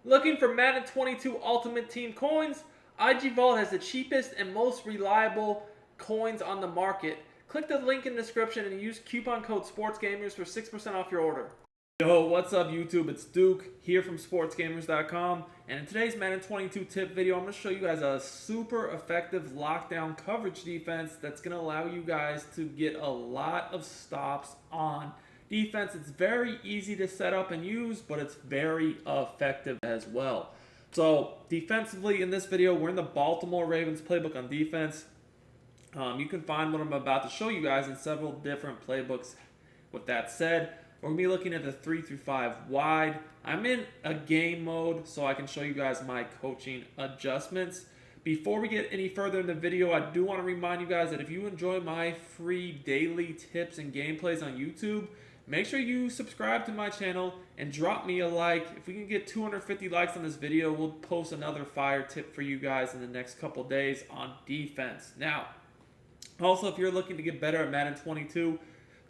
Looking for Madden 22 Ultimate Team coins? IG Vault has the cheapest and most reliable coins on the market. Click the link in the description and use coupon code SportsGamers for 6% off your order. Yo, what's up YouTube? It's Duke here from SportsGamers.com, and in today's Madden 22 tip video, I'm going to show you guys a super effective lockdown coverage defense that's going to allow you guys to get a lot of stops on defense. It's very easy to set up and use, but it's very effective as well. So defensively in this video, we're in the Baltimore Ravens playbook on defense. You can find what I'm about to show you guys in several different playbooks. With that said, we're going to be looking at the 3 through 5 wide. I'm in a game mode so I can show you guys my coaching adjustments. Before we get any further in the video, I do want to remind you guys that if you enjoy my free daily tips and gameplays on YouTube, make sure you subscribe to my channel and drop me a like. If we can get 250 likes on this video, we'll post another fire tip for you guys in the next couple days on defense. Now, also, if you're looking to get better at Madden 22,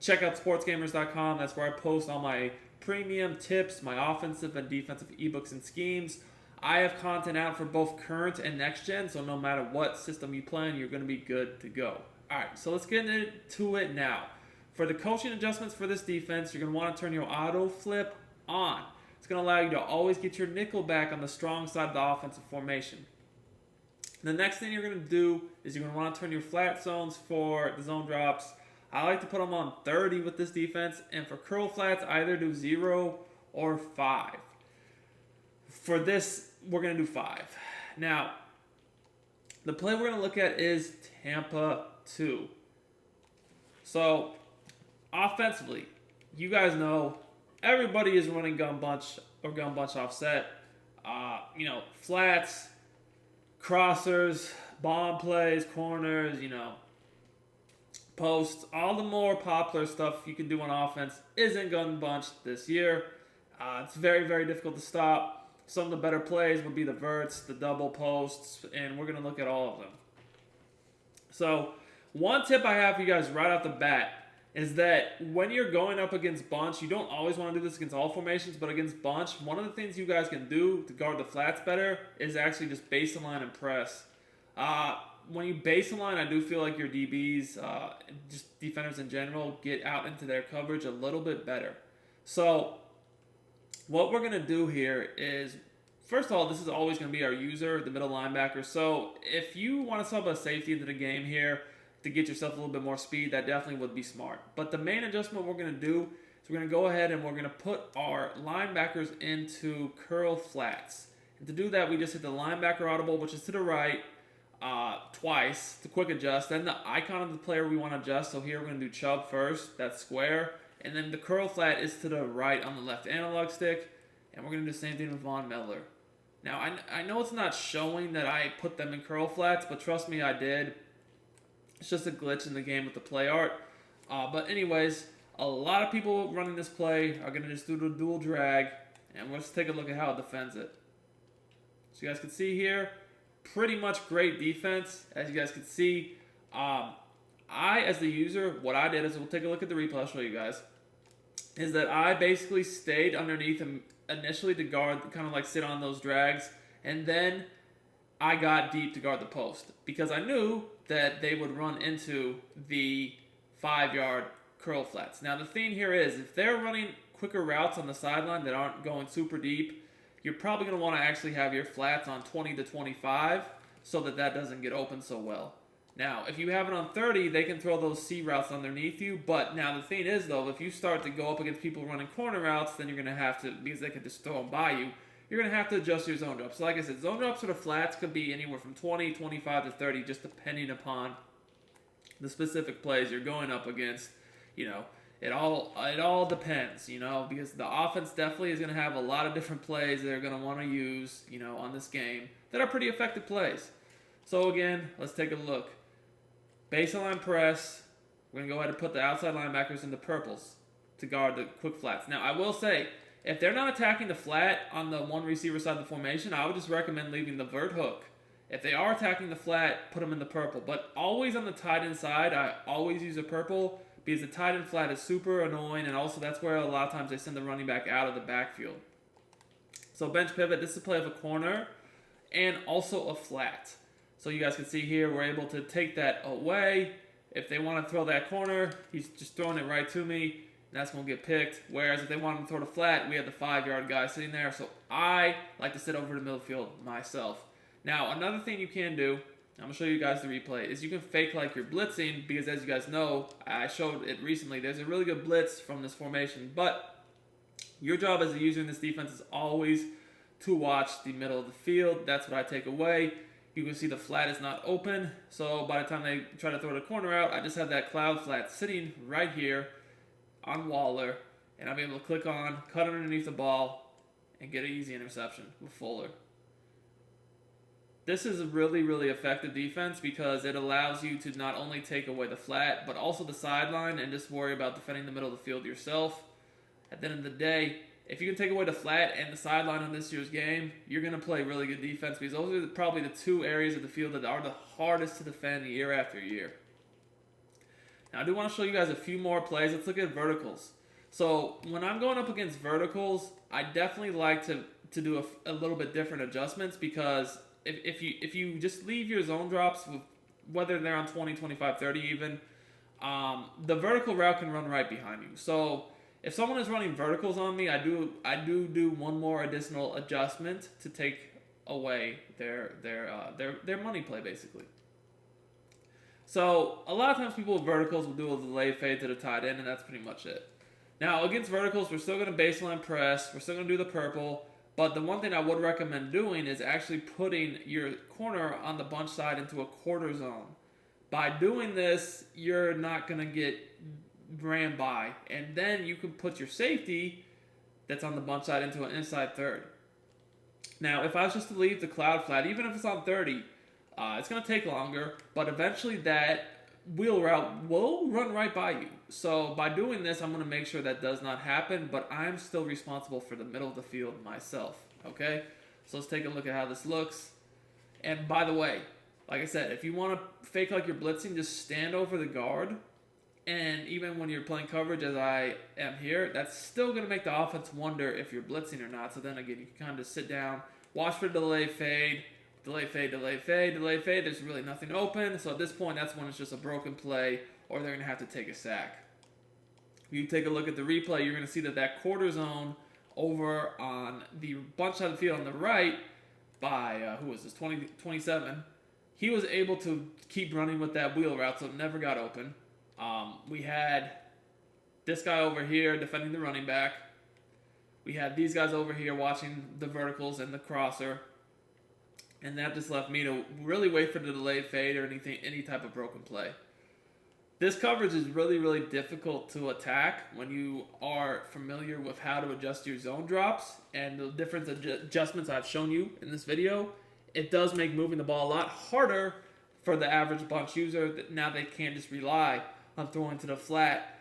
check out sportsgamers.com. That's where I post all my premium tips, my offensive and defensive ebooks and schemes. I have content out for both current and next gen, so no matter what system you play in, you're going to be good to go. All right, so let's get into it now. For the coaching adjustments for this defense, you're going to want to turn your auto flip on. It's going to allow you to always get your nickel back on the strong side of the offensive formation. The next thing you're going to do is you're going to want to turn your flat zones for the zone drops. I like to put them on 30 with this defense, and for curl flats, either do 0 or 5. For this, we're going to do 5. Now, the play we're going to look at is Tampa 2. So, offensively, you guys know everybody is running gun bunch or gun bunch offset. Flats, crossers, bomb plays, corners, posts, all the more popular stuff you can do on offense isn't gun bunch this year. It's very, very difficult to stop. Some of the better plays would be the verts, the double posts, and we're going to look at all of them. So, one tip I have for you guys right off the bat is that when you're going up against bunch, you don't always want to do this against all formations, but against bunch, one of the things you guys can do to guard the flats better is actually just base the line and press. When you base the line, I do feel like your DBs, just defenders in general, get out into their coverage a little bit better. So what we're going to do here is, first of all, this is always going to be our user, the middle linebacker. So if you want to sub a safety into the game here to get yourself a little bit more speed, that definitely would be smart. But the main adjustment we're going to do is we're going to go ahead and we're going to put our linebackers into curl flats. And to do that, we just hit the linebacker audible, which is to the right, twice to quick adjust. Then the icon of the player we want to adjust. So here we're going to do Chubb first. That's square. And then the curl flat is to the right on the left analog stick. And we're going to do the same thing with Von Miller. Now, I know it's not showing that I put them in curl flats, but trust me, I did. It's just a glitch in the game with the play art. But anyways, a lot of people running this play are going to just do the dual drag. And let's take a look at how it defends it. So you guys can see here, pretty much great defense. As you guys can see, as the user, what I did is, we'll take a look at the replay, I'll show you guys, is that I basically stayed underneath him initially to guard, kind of like sit on those drags, and then I got deep to guard the post because I knew that they would run into the 5-yard curl flats. Now the thing here is, if they're running quicker routes on the sideline that aren't going super deep, you're probably going to want to actually have your flats on 20 to 25 so that doesn't get open so well. Now, if you have it on 30, they can throw those C routes underneath you. But now the thing is, though, if you start to go up against people running corner routes, then you're going to have to, because they could just throw them by you, you're going to have to adjust your zone drops. So like I said, zone drops for the flats could be anywhere from 20, 25 to 30, just depending upon the specific plays you're going up against. It all depends, because the offense definitely is going to have a lot of different plays they're going to want to use, on this game that are pretty effective plays. So again, let's take a look. Baseline press. We're going to go ahead and put the outside linebackers in the purples to guard the quick flats. Now, I will say, if they're not attacking the flat on the one receiver side of the formation, I would just recommend leaving the vert hook. If they are attacking the flat, put them in the purple. But always on the tight end side, I always use a purple because the tight end flat is super annoying, and also that's where a lot of times they send the running back out of the backfield. So bench pivot, this is a play of a corner and also a flat. So you guys can see here, we're able to take that away. If they want to throw that corner, he's just throwing it right to me, and that's going to get picked. Whereas if they want to throw the flat, we have the 5-yard guy sitting there. So I like to sit over the middle field myself. Now, another thing you can do, I'm going to show you guys the replay, is you can fake like you're blitzing, because as you guys know, I showed it recently, there's a really good blitz from this formation. But your job as a user in this defense is always to watch the middle of the field. That's what I take away. You can see the flat is not open, so by the time they try to throw the corner out, I just have that cloud flat sitting right here on Waller, and I'm able to click on, cut underneath the ball, and get an easy interception with Fuller. This is a really, really effective defense because it allows you to not only take away the flat, but also the sideline and just worry about defending the middle of the field yourself. At the end of the day, if you can take away the flat and the sideline on this year's game, you're going to play really good defense, because those are probably the two areas of the field that are the hardest to defend year after year. Now, I do want to show you guys a few more plays. Let's look at verticals. So when I'm going up against verticals, I definitely like to do a little bit different adjustments, because if you just leave your zone drops, whether they're on 20, 25, 30 even, the vertical route can run right behind you. So if someone is running verticals on me, I do one more additional adjustment to take away their money play, basically. So a lot of times people with verticals will do a delay fade to the tight end, and that's pretty much it. Now against verticals, we're still going to baseline press. We're still going to do the purple. But the one thing I would recommend doing is actually putting your corner on the bunch side into a quarter zone. By doing this, you're not going to get ran by, and then you can put your safety that's on the bunch side into an inside third. Now, if I was just to leave the cloud flat, even if it's on 30, it's going to take longer, but eventually that wheel route will run right by you. So by doing this, I'm going to make sure that does not happen, but I'm still responsible for the middle of the field myself, okay? So let's take a look at how this looks. And by the way, like I said, if you want to fake like you're blitzing, just stand over the guard. And even when you're playing coverage, as I am here, that's still going to make the offense wonder if you're blitzing or not. So then again, you can kind of sit down, watch for delay fade, delay fade, delay fade, delay fade. There's really nothing open. So at this point, that's when it's just a broken play, or they're going to have to take a sack. If you take a look at the replay, you're going to see that quarter zone over on the bunch side of the field on the right by, 27. He was able to keep running with that wheel route, so it never got open. We had this guy over here defending the running back. We had these guys over here watching the verticals and the crosser. And that just left me to really wait for the delayed fade or any type of broken play. This coverage is really, really difficult to attack when you are familiar with how to adjust your zone drops and the different adjustments I've shown you in this video. It does make moving the ball a lot harder for the average bunch user. Now they can't just rely on throwing to the flat,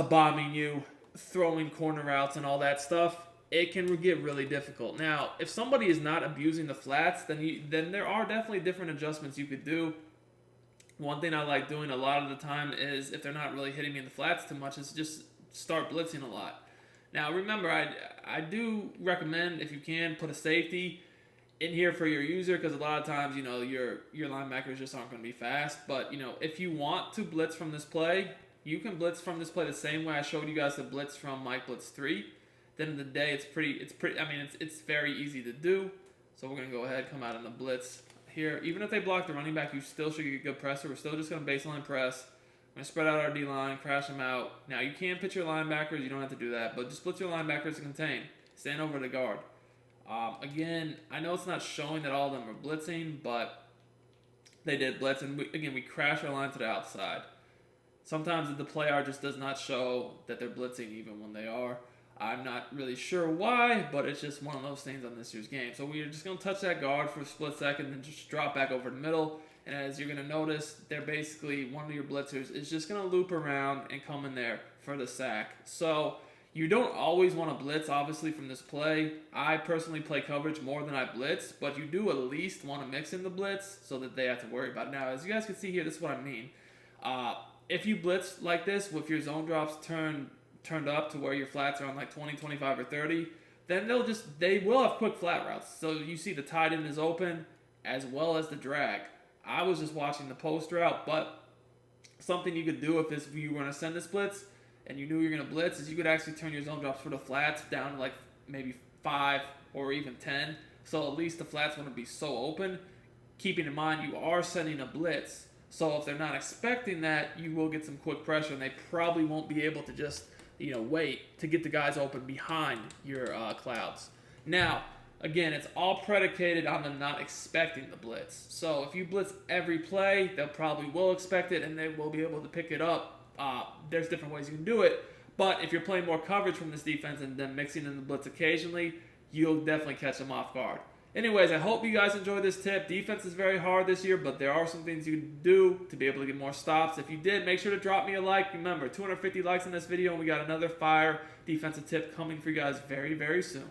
bombing you, throwing corner routes and all that stuff. It can get really difficult. Now, if somebody is not abusing the flats, then there are definitely different adjustments you could do. One thing I like doing a lot of the time is, if they're not really hitting me in the flats too much, is just start blitzing a lot. Now, remember, I do recommend, if you can, put a safety in here for your user, because a lot of times, your linebackers just aren't going to be fast. But, if you want to blitz from this play, you can blitz from this play the same way I showed you guys the blitz from Mike Blitz 3. At the end of the day, it's very easy to do. So we're going to go ahead, come out in the blitz here. Even if they block the running back, you still should get good pressure. We're still just going to baseline press. I'm going to spread out our D-line, crash them out. Now, you can pitch your linebackers. You don't have to do that. But just blitz your linebackers to contain. Stand over the guard. Again, I know it's not showing that all of them are blitzing, but they did blitz. And we crash our line to the outside. Sometimes the play art just does not show that they're blitzing even when they are. I'm not really sure why, but it's just one of those things on this year's game. So we're just going to touch that guard for a split second and just drop back over the middle. And as you're going to notice, they're basically, one of your blitzers is just going to loop around and come in there for the sack. So you don't always want to blitz, obviously, from this play. I personally play coverage more than I blitz, but you do at least want to mix in the blitz so that they have to worry about it. Now, as you guys can see here, this is what I mean. If you blitz like this with your zone drops turned up to where your flats are on like 20, 25, or 30, then they will have quick flat routes. So you see the tight end is open as well as the drag. I was just watching the post route, but something you could do if you were going to send this blitz and you knew you were going to blitz is you could actually turn your zone drops for the flats down to like maybe 5 or even 10. So at least the flats wouldn't be so open. Keeping in mind you are sending a blitz. So if they're not expecting that, you will get some quick pressure, and they probably won't be able to just wait to get the guys open behind your clouds. Now, again, it's all predicated on them not expecting the blitz. So if you blitz every play, they'll probably will expect it, and they will be able to pick it up. There's different ways you can do it, but if you're playing more coverage from this defense and then mixing in the blitz occasionally, you'll definitely catch them off guard. Anyways, I hope you guys enjoyed this tip. Defense is very hard this year, but there are some things you can do to be able to get more stops. If you did, make sure to drop me a like. Remember, 250 likes on this video, and we got another fire defensive tip coming for you guys very, very soon.